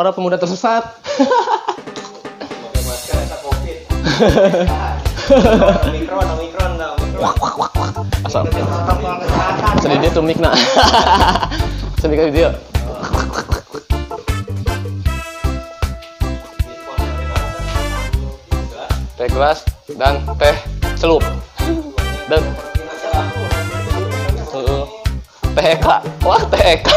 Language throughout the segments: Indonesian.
para pemuda tersesat. Pakai masker eta Covid. Omikron. Asal. Sedih dia tuh mikna. Sedih kali dia. Teh gelas dan teh celup. Dan teh eka. Wah, teh eka.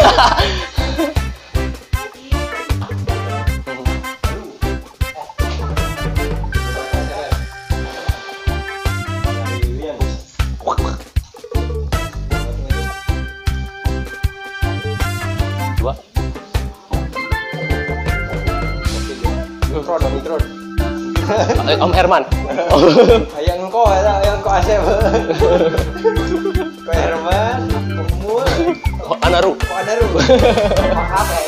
Omikron. Om Herman. Yang kau Asep. Ko Herman, umur. Anaru. Maaf ya.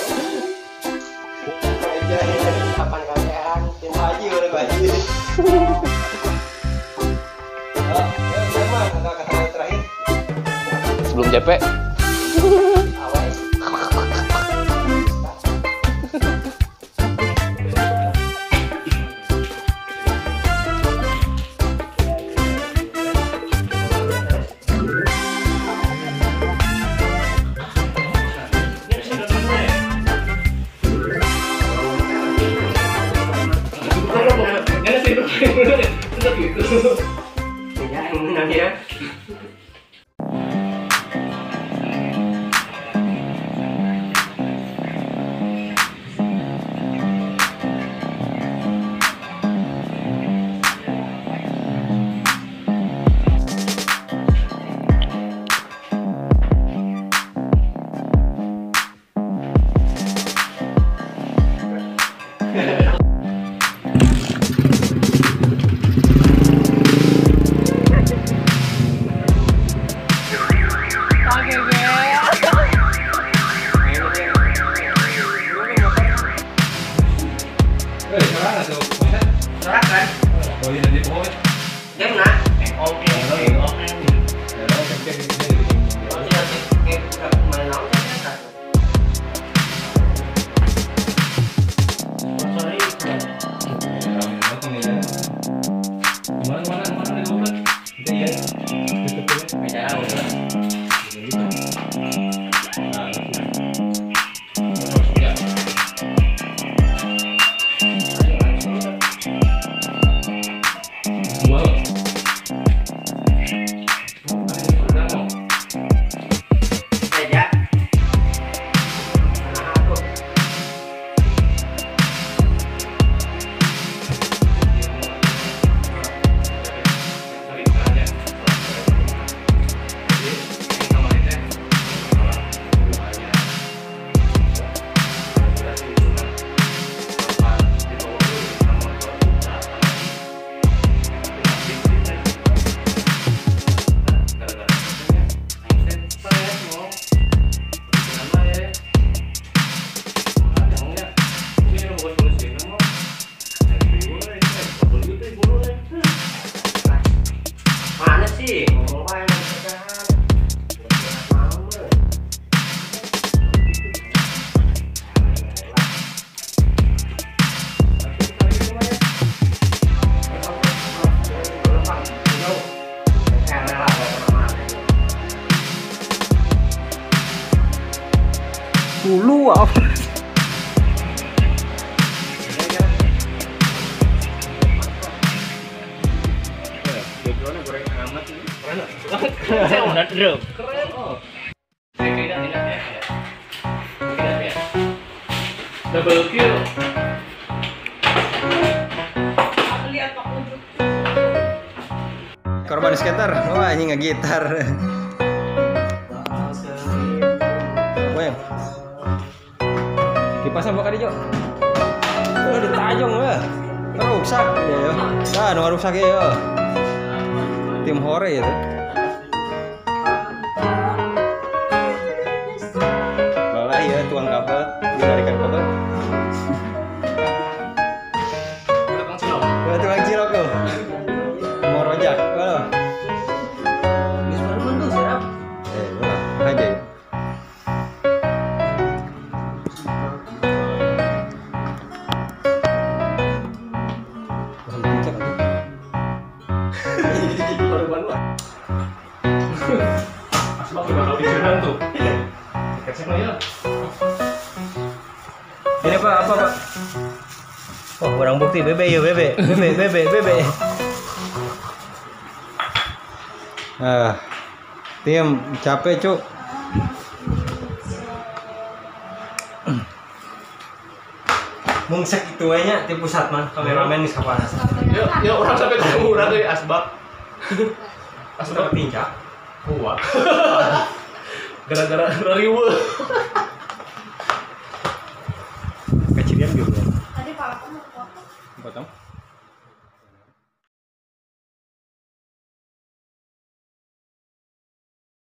Kapan kalian tim haji udah haji. Herman, kata terakhir. Sebelum JP. Dulu apa? Backgroundnya goreng amat ini. Saya udah drop. Keren. Double kill. Korban skater, wah ini ngegitar. Weh. Kipasan bakal dijo. Udah ditajong weh. Rusak ya ya. Nah, nu rusak ya. Tim hore itu. Balah ya tuang kabel, dilarikan kabel. Tuang cilok tuh. Mau rojak, kalau. Ini suara pun tuh serap. Boleh aja. Baru lah. Asbak udah tahu dicuran tuh. Kecek ya. Ini Pak, apa Pak? Oh, barang bukti bebe yo bebe. Tim capek cuk. Mung segitu nya di pusat man kameramen geus kapanas. Ya orang sampai ketemu urang euy asbak. Asbak pincak. Kuat. Gara-gara riweuh. Kecilian gitu. Tadi Pak, aku mau potong. Potong.